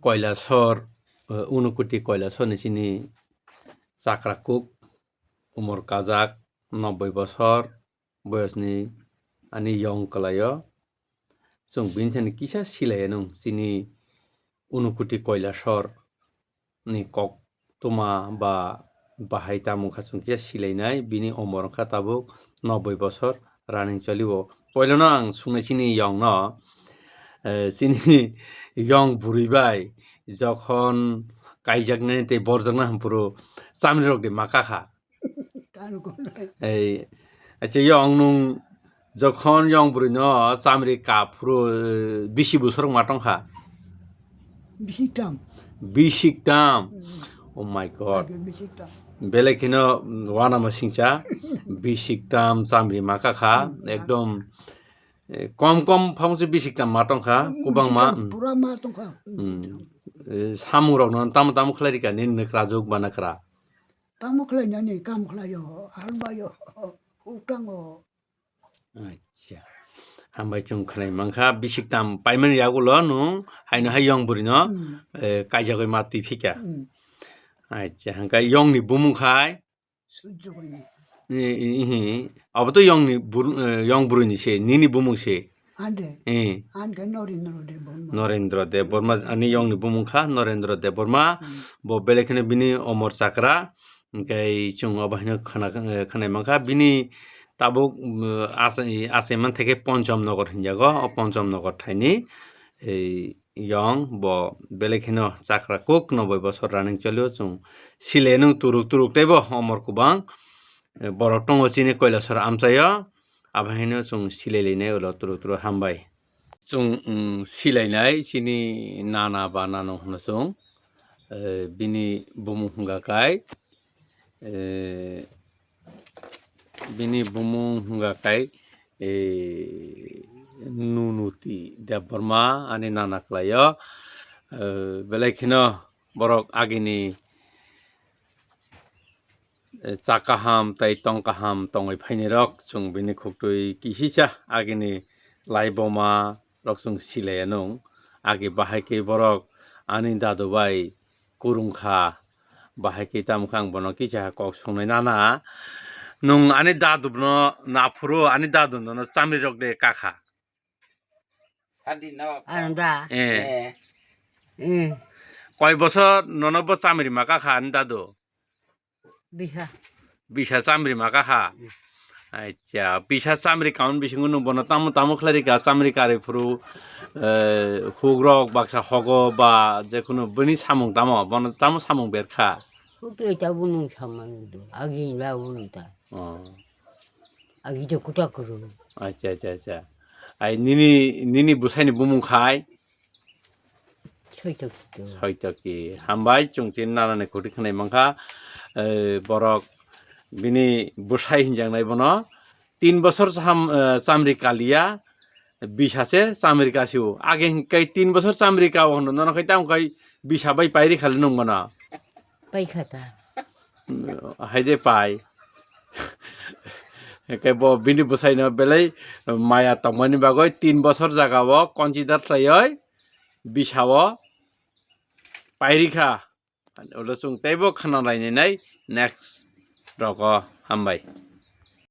কৈলাসর Unakoti কৈলাসর নিচিনি চাকরাকুক Umar Kazakh 90 বছর বয়সনি ani yong kalayo sung bintani kisa silaya nung sini Unakoti কৈলাসর ni kok tuma ba bahai tamu khasung kisa silainai bini omor kha tabuk 90 বছর running chalibo poilono ang sungnai chini yong no chini yong buribai যখন কাইজাকনাই তে বরজাকনা হামপুরো চামড়ি rock দে মাকাখা এই আচ্ছা young নুং যখন young বুড়ি ন চামড়ি কাপুরো 20 বছর মাটংখা বিশিকতাম ও মাই god বেলেকিনো ওয়ানামা সিংচা বিশিকতাম চামড়ি মাকাখা একদম কম কম ফাংসে বিশিকতাম মাটংখা কুবাং মা পুরা মাটংখা সামুরক তাম তাম খলারিকা নিন নখরা যোগ বানাখরা তাম খলাইনানি কাম খলাयो হালবাयो উটাঙ্গো আচ্ছা হামবাই chung khlai mangkha bisiktam paiman yagulo nu haino hai yong buri no kaijagoi mati phika acha hangka yong ni bumung khai abo to yong ni yong buri ni se nini bumung se ande ande Narendra Dev Burma ani yong ni bumung kha Narendra Dev Burma bo belekhene bini omor chakra kai chung abahino khana mangkha bini tabuk aseman থেকে পঞ্চমনগর হিনজাগো পঞ্চমনগর ঠাইনি এই young ব বেলেখিনো চাকরা cook 90 বছর running চলিও চুং সিলেনুং তুরুক তুরুক তাইব অমর কুবাং বড় টঙ্গ চিনি কৈলাসর আমচায় আবাহিনো চুং সিলাইলাইনাই উল তুরুক তুরুক হামবাই চুং সিলাইনাই চিনি নানা বা নানো হনো চুং বিনি বুমু হুঙ্গাকাই bini bumung hunggakai nunuti Dev Burma ani nanaklayo belekhino borok agini chakaham tai tongkaham tongai phaini rok chung bini khuktui kisisa agini laiboma rok chung silayanung agi bahaike borok ani dadubai kurungkha bahaike tamkhang bono kisa kok sungnai nana nung ani dadu no napuro ani dadu no chamri rok de kakha anda কয় বছর ননব চামড়ি মাকা খা ani dadu বিশা চামড়ি মাকা খা আচ্ছা বিশা চামড়ি কাউন বিসঙ্গ নু বন তামু তামু খলারি কা চামড়ি কারে ফুরু হুগ্রক বাক্সা হগ বা যে কোনো বনি সামুং তাম বন তামু সামুং বেরখা এটা বুনুং সামান আগি না বুনুতা আগি তো কুটা করু আচ্ছা আচ্ছা আচ্ছা আই নিনি নিনি বুসাইনি বুমুং খাই সৈতকি হামবাই চুংচিন নানানে খুটি খানাই মাংখা বরক বিনি বুসাই হিনজাংনাই বনো 3 বছর চামড়ি কালিয়া বিশাসে চামড়ি কাছিও আগে হিংকাই 3 বছর চামড়ি কাও হনো ননখাই তামকাই বিশাবাই পাইরি খালি নং বনা পাইখাতা হাইদে পাই একে ব বিনি বুসাইনো বেলাই মায়া তমনি বাগৈ 3 বছর জাগাও কনসিডার ট্রাই বিশাও পাইরিখা ওলো চুং তাইব খানা লাইনাই নেক্সট রক হামবাই